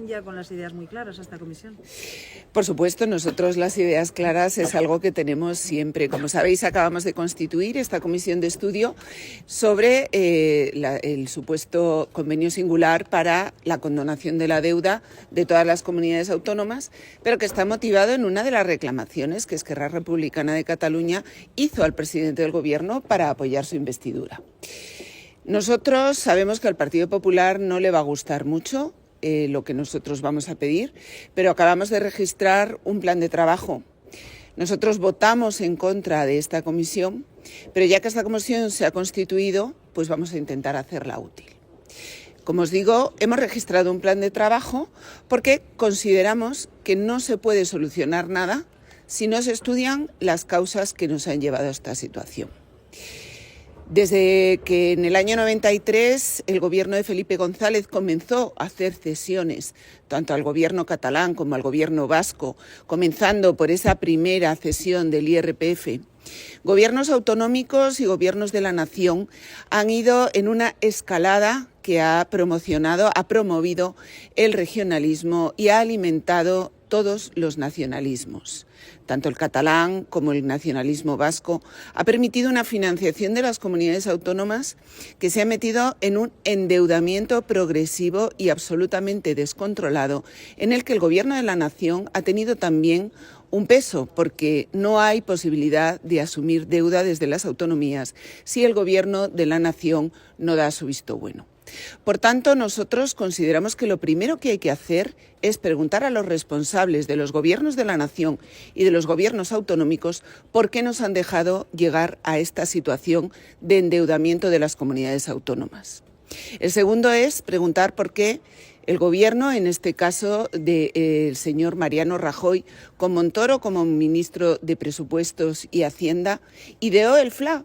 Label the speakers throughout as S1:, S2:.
S1: vayan ya con las ideas muy claras a esta comisión.
S2: Por supuesto, nosotros las ideas claras es algo que tenemos siempre. Como sabéis, acabamos de constituir esta comisión de estudio sobre el supuesto convenio singular para la condonación de la deuda de todas las comunidades autónomas, pero que está motivado en una de las reclamaciones que Esquerra Republicana de Cataluña hizo al presidente del Gobierno para apoyar su investidura. Nosotros sabemos que al Partido Popular no le va a gustar mucho lo que nosotros vamos a pedir, pero acabamos de registrar un plan de trabajo. Nosotros votamos en contra de esta comisión, pero ya que esta comisión se ha constituido, pues vamos a intentar hacerla útil. Como os digo, hemos registrado un plan de trabajo porque consideramos que no se puede solucionar nada si no se estudian las causas que nos han llevado a esta situación. Desde que en el año 93 el gobierno de Felipe González comenzó a hacer cesiones tanto al gobierno catalán como al gobierno vasco, comenzando por esa primera cesión del IRPF, gobiernos autonómicos y gobiernos de la nación han ido en una escalada que ha promovido el regionalismo y ha alimentado todos los nacionalismos. Tanto el catalán como el nacionalismo vasco ha permitido una financiación de las comunidades autónomas que se ha metido en un endeudamiento progresivo y absolutamente descontrolado, en el que el gobierno de la nación ha tenido también un peso, porque no hay posibilidad de asumir deuda desde las autonomías si el gobierno de la nación no da su visto bueno. Por tanto, nosotros consideramos que lo primero que hay que hacer es preguntar a los responsables de los gobiernos de la nación y de los gobiernos autonómicos por qué nos han dejado llegar a esta situación de endeudamiento de las comunidades autónomas. El segundo es preguntar por qué el gobierno, en este caso del señor Mariano Rajoy, con Montoro como ministro de Presupuestos y Hacienda, ideó el FLA,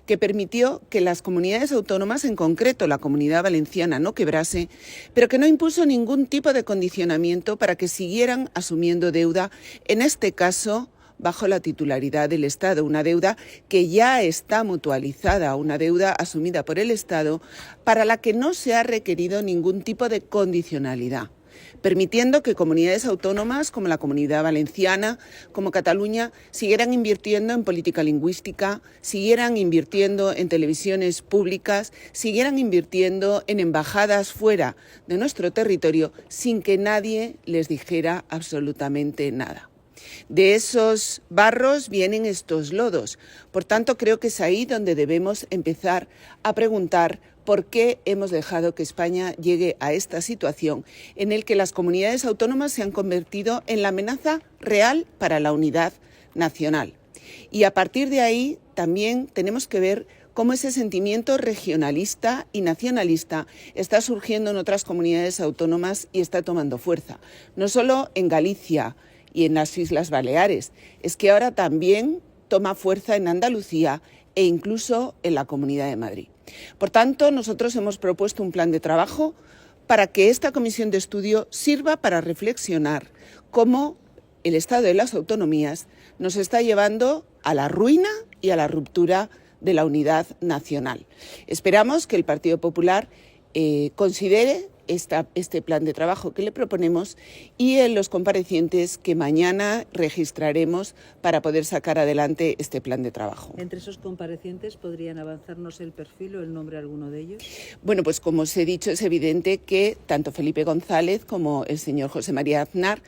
S2: que permitió que las comunidades autónomas, en concreto la Comunidad Valenciana, no quebrase, pero que no impuso ningún tipo de condicionamiento para que siguieran asumiendo deuda, en este caso bajo la titularidad del Estado, una deuda que ya está mutualizada, una deuda asumida por el Estado, para la que no se ha requerido ningún tipo de condicionalidad, permitiendo que comunidades autónomas como la Comunidad Valenciana, como Cataluña, siguieran invirtiendo en política lingüística, siguieran invirtiendo en televisiones públicas, siguieran invirtiendo en embajadas fuera de nuestro territorio sin que nadie les dijera absolutamente nada. De esos barros vienen estos lodos. Por tanto, creo que es ahí donde debemos empezar a preguntar por qué hemos dejado que España llegue a esta situación en la que las comunidades autónomas se han convertido en la amenaza real para la unidad nacional. Y a partir de ahí también tenemos que ver cómo ese sentimiento regionalista y nacionalista está surgiendo en otras comunidades autónomas y está tomando fuerza. No solo en Galicia y en las Islas Baleares, es que ahora también toma fuerza en Andalucía e incluso en la Comunidad de Madrid. Por tanto, nosotros hemos propuesto un plan de trabajo para que esta comisión de estudio sirva para reflexionar cómo el Estado de las autonomías nos está llevando a la ruina y a la ruptura de la unidad nacional. Esperamos que el Partido Popular considere este plan de trabajo que le proponemos y en los comparecientes que mañana registraremos para poder sacar adelante este plan de trabajo.
S1: ¿Entre esos comparecientes podrían avanzarnos el perfil o el nombre de alguno de ellos?
S2: Bueno, pues como os he dicho, es evidente que tanto Felipe González como el señor José María Aznar,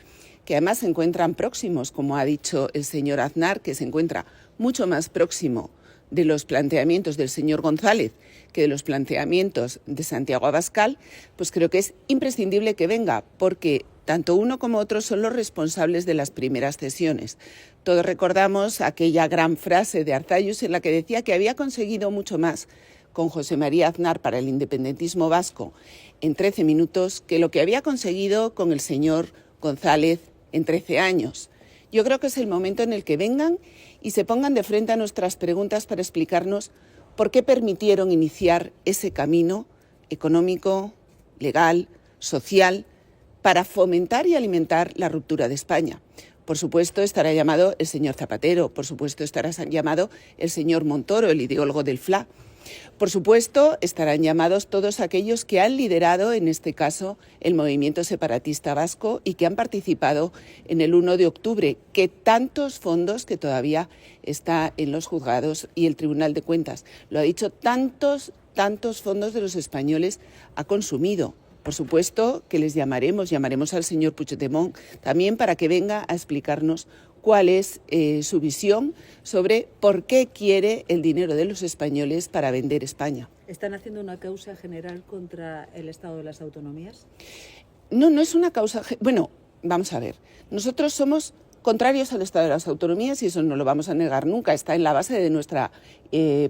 S2: que además se encuentran próximos, como ha dicho el señor Aznar, que se encuentra mucho más próximo de los planteamientos del señor González que de los planteamientos de Santiago Abascal, pues creo que es imprescindible que venga, porque tanto uno como otro son los responsables de las primeras cesiones. Todos recordamos aquella gran frase de Arzallus en la que decía que había conseguido mucho más con José María Aznar para el independentismo vasco en 13 minutos que lo que había conseguido con el señor González en 13 años. Yo creo que es el momento en el que vengan y se pongan de frente a nuestras preguntas para explicarnos por qué permitieron iniciar ese camino económico, legal, social, para fomentar y alimentar la ruptura de España. Por supuesto estará llamado el señor Zapatero, por supuesto estará llamado el señor Montoro, el ideólogo del FLA, Por supuesto, estarán llamados todos aquellos que han liderado, en este caso, el movimiento separatista vasco y que han participado en el 1 de octubre, que tantos fondos, que todavía está en los juzgados y el Tribunal de Cuentas, lo ha dicho, tantos fondos de los españoles ha consumido. Por supuesto que les llamaremos al señor Puigdemont también para que venga a explicarnos cuál es su visión sobre por qué quiere el dinero de los españoles para vender España.
S1: ¿Están haciendo una causa general contra el Estado de las autonomías?
S2: No es una causa... Bueno, vamos a ver. Nosotros somos contrarios al Estado de las autonomías y eso no lo vamos a negar nunca. Está en la base de nuestra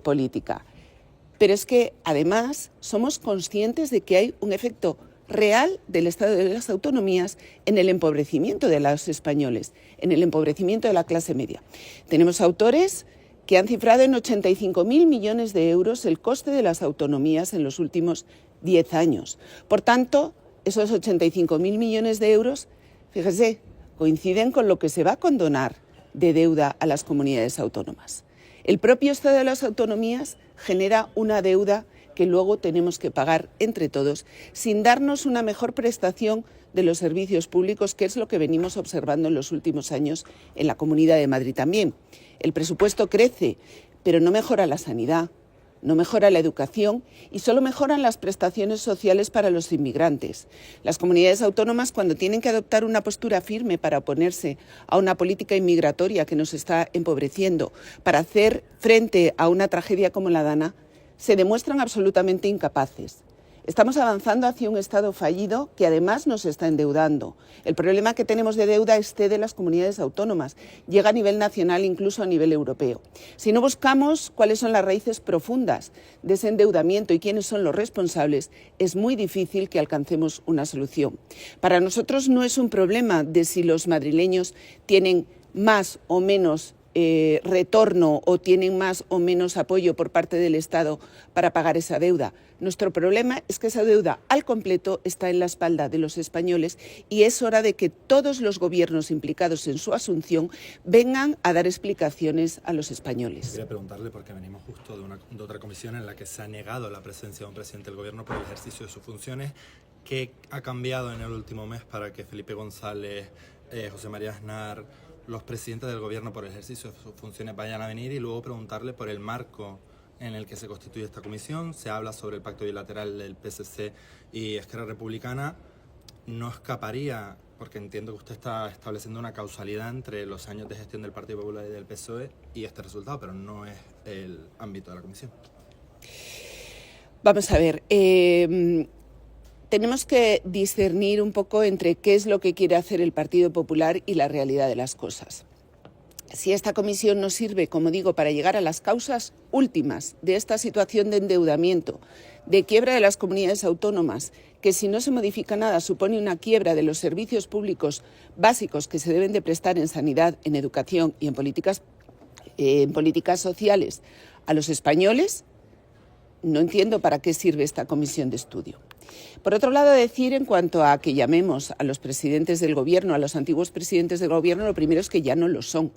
S2: política. Pero es que, además, somos conscientes de que hay un efecto real del Estado de las autonomías en el empobrecimiento de los españoles, en el empobrecimiento de la clase media. Tenemos autores que han cifrado en 85.000 millones de euros el coste de las autonomías en los últimos 10 años. Por tanto, esos 85.000 millones de euros, fíjese, coinciden con lo que se va a condonar de deuda a las comunidades autónomas. El propio Estado de las autonomías genera una deuda que luego tenemos que pagar entre todos sin darnos una mejor prestación de los servicios públicos, que es lo que venimos observando en los últimos años en la Comunidad de Madrid también. El presupuesto crece, pero no mejora la sanidad, no mejora la educación y solo mejoran las prestaciones sociales para los inmigrantes. Las comunidades autónomas, cuando tienen que adoptar una postura firme para oponerse a una política inmigratoria que nos está empobreciendo, para hacer frente a una tragedia como la DANA, se demuestran absolutamente incapaces. Estamos avanzando hacia un Estado fallido que además nos está endeudando. El problema que tenemos de deuda excede las comunidades autónomas, llega a nivel nacional, incluso a nivel europeo. Si no buscamos cuáles son las raíces profundas de ese endeudamiento y quiénes son los responsables, es muy difícil que alcancemos una solución. Para nosotros no es un problema de si los madrileños tienen más o menos retorno o tienen más o menos apoyo por parte del Estado para pagar esa deuda. Nuestro problema es que esa deuda al completo está en la espalda de los españoles y es hora de que todos los gobiernos implicados en su asunción vengan a dar explicaciones a los españoles.
S3: Quería preguntarle, porque venimos justo de otra comisión en la que se ha negado la presencia de un presidente del gobierno por el ejercicio de sus funciones. ¿Qué ha cambiado en el último mes para que Felipe González, José María Aznar, los presidentes del gobierno por el ejercicio de sus funciones vayan a venir? Y luego preguntarle por el marco en el que se constituye esta comisión? Se habla sobre el pacto bilateral del PSC y Esquerra Republicana. ¿No escaparía, porque entiendo que usted está estableciendo una causalidad entre los años de gestión del Partido Popular y del PSOE y este resultado, pero no es el ámbito de la comisión?
S2: Vamos a ver, tenemos que discernir un poco entre qué es lo que quiere hacer el Partido Popular y la realidad de las cosas. Si esta comisión nos sirve, como digo, para llegar a las causas últimas de esta situación de endeudamiento, de quiebra de las comunidades autónomas, que si no se modifica nada supone una quiebra de los servicios públicos básicos que se deben de prestar en sanidad, en educación y en políticas sociales a los españoles, no entiendo para qué sirve esta comisión de estudio. Por otro lado, decir en cuanto a que llamemos a los presidentes del gobierno, a los antiguos presidentes del gobierno, lo primero es que ya no lo son.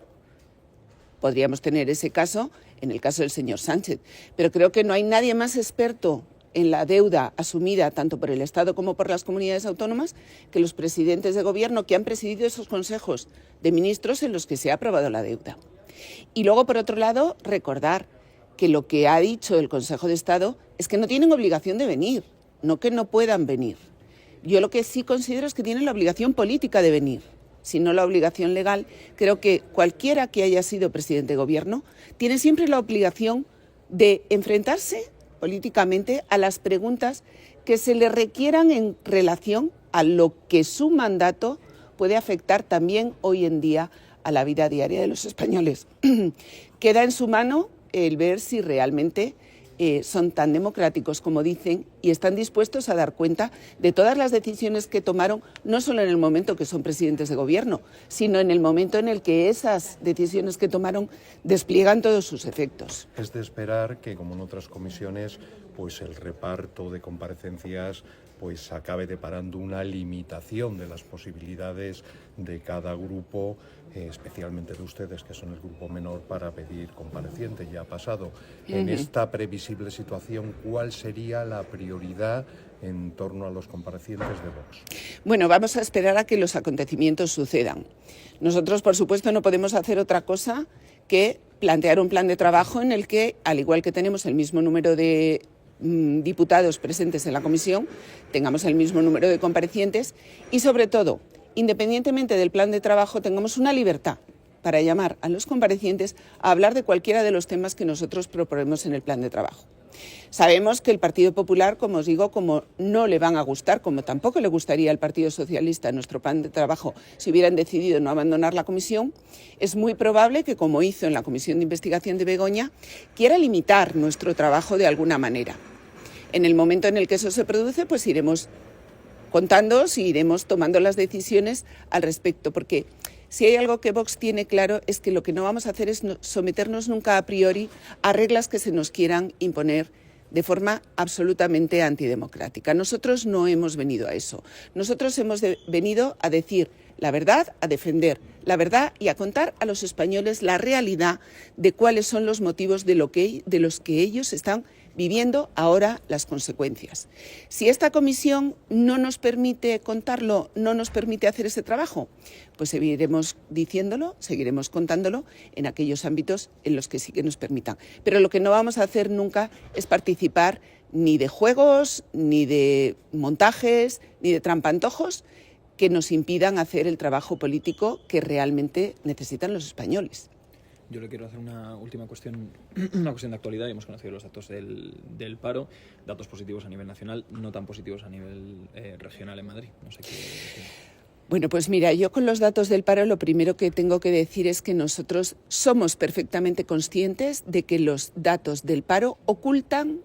S2: Podríamos tener ese caso en el caso del señor Sánchez, pero creo que no hay nadie más experto en la deuda asumida tanto por el Estado como por las comunidades autónomas que los presidentes de gobierno que han presidido esos consejos de ministros en los que se ha aprobado la deuda. Y luego, por otro lado, recordar que lo que ha dicho el Consejo de Estado es que no tienen obligación de venir, no que no puedan venir. Yo lo que sí considero es que tienen la obligación política de venir, sino la obligación legal. Creo que cualquiera que haya sido presidente de gobierno tiene siempre la obligación de enfrentarse políticamente a las preguntas que se le requieran en relación a lo que su mandato puede afectar también hoy en día a la vida diaria de los españoles. Queda en su mano el ver si realmente son tan democráticos como dicen y están dispuestos a dar cuenta de todas las decisiones que tomaron, no solo en el momento que son presidentes de gobierno, sino en el momento en el que esas decisiones que tomaron despliegan todos sus efectos.
S4: Es de esperar que, como en otras comisiones, pues el reparto de comparecencias pues acabe deparando una limitación de las posibilidades de cada grupo, especialmente de ustedes, que son el grupo menor, para pedir compareciente. Ya ha pasado. En esta previsible situación, ¿cuál sería la prioridad en torno a los comparecientes de Vox?
S2: Bueno, vamos a esperar a que los acontecimientos sucedan. Nosotros, por supuesto, no podemos hacer otra cosa que plantear un plan de trabajo en el que, al igual que tenemos el mismo número de diputados presentes en la comisión, tengamos el mismo número de comparecientes y, sobre todo, independientemente del plan de trabajo, tengamos una libertad para llamar a los comparecientes a hablar de cualquiera de los temas que nosotros proponemos en el plan de trabajo. Sabemos que el Partido Popular, como os digo, como no le van a gustar, como tampoco le gustaría al Partido Socialista nuestro plan de trabajo si hubieran decidido no abandonar la comisión, es muy probable que, como hizo en la Comisión de Investigación de Begoña, quiera limitar nuestro trabajo de alguna manera. En el momento en el que eso se produce, pues iremos contando si iremos tomando las decisiones al respecto, porque si hay algo que Vox tiene claro es que lo que no vamos a hacer es someternos nunca a priori a reglas que se nos quieran imponer de forma absolutamente antidemocrática. Nosotros no hemos venido a eso. Nosotros hemos venido a decir la verdad, a defender la verdad y a contar a los españoles la realidad de cuáles son los motivos de los que ellos están viviendo ahora las consecuencias. Si esta comisión no nos permite contarlo, no nos permite hacer ese trabajo, pues seguiremos diciéndolo, seguiremos contándolo en aquellos ámbitos en los que sí que nos permitan. Pero lo que no vamos a hacer nunca es participar ni de juegos, ni de montajes, ni de trampantojos que nos impidan hacer el trabajo político que realmente necesitan los españoles.
S5: Yo le quiero hacer una última cuestión, una cuestión de actualidad. Hemos conocido los datos del paro, datos positivos a nivel nacional, no tan positivos a nivel regional en Madrid. No sé qué.
S2: Bueno, pues mira, yo con los datos del paro lo primero que tengo que decir es que nosotros somos perfectamente conscientes de que los datos del paro ocultan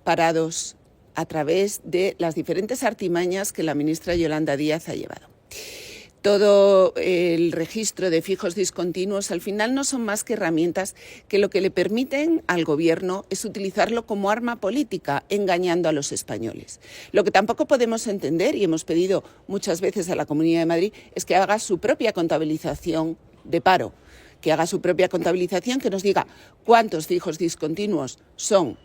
S2: parados a través de las diferentes artimañas que la ministra Yolanda Díaz ha llevado. Todo el registro de fijos discontinuos al final no son más que herramientas que lo que le permiten al Gobierno es utilizarlo como arma política, engañando a los españoles. Lo que tampoco podemos entender, y hemos pedido muchas veces a la Comunidad de Madrid, es que haga su propia contabilización de paro, que haga su propia contabilización, que nos diga cuántos fijos discontinuos son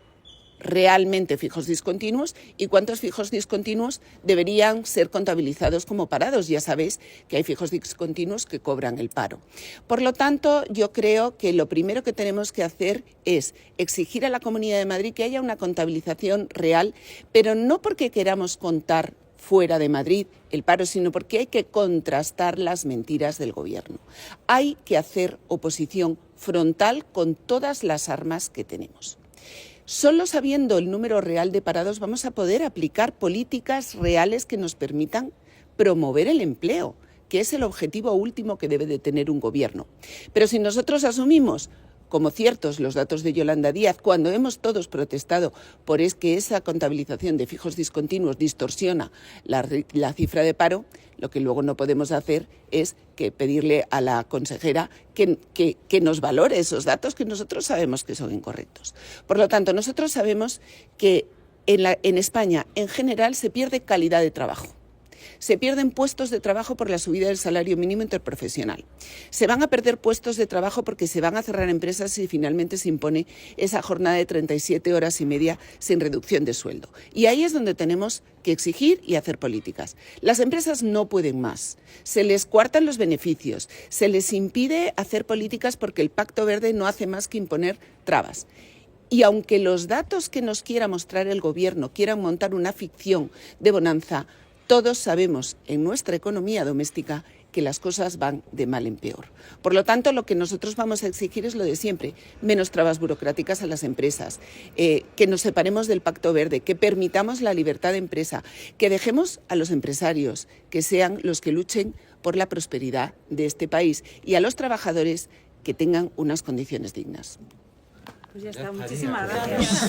S2: realmente fijos discontinuos y cuántos fijos discontinuos deberían ser contabilizados como parados. Ya sabéis que hay fijos discontinuos que cobran el paro. Por lo tanto, yo creo que lo primero que tenemos que hacer es exigir a la Comunidad de Madrid que haya una contabilización real, pero no porque queramos contar fuera de Madrid el paro, sino porque hay que contrastar las mentiras del Gobierno. Hay que hacer oposición frontal con todas las armas que tenemos. Solo sabiendo el número real de parados vamos a poder aplicar políticas reales que nos permitan promover el empleo, que es el objetivo último que debe de tener un gobierno. Pero si nosotros asumimos como ciertos los datos de Yolanda Díaz, cuando hemos todos protestado por que esa contabilización de fijos discontinuos distorsiona la cifra de paro, lo que luego no podemos hacer es que pedirle a la consejera que nos valore esos datos que nosotros sabemos que son incorrectos. Por lo tanto, nosotros sabemos que en España en general se pierde calidad de trabajo. Se pierden puestos de trabajo por la subida del salario mínimo interprofesional. Se van a perder puestos de trabajo porque se van a cerrar empresas si finalmente se impone esa jornada de 37 horas y media sin reducción de sueldo. Y ahí es donde tenemos que exigir y hacer políticas. Las empresas no pueden más. Se les coartan los beneficios. Se les impide hacer políticas porque el Pacto Verde no hace más que imponer trabas. Y aunque los datos que nos quiera mostrar el Gobierno quieran montar una ficción de bonanza, todos sabemos en nuestra economía doméstica que las cosas van de mal en peor. Por lo tanto, lo que nosotros vamos a exigir es lo de siempre, menos trabas burocráticas a las empresas, que nos separemos del Pacto Verde, que permitamos la libertad de empresa, que dejemos a los empresarios que sean los que luchen por la prosperidad de este país y a los trabajadores que tengan unas condiciones dignas.
S1: Pues ya está, muchísimas gracias.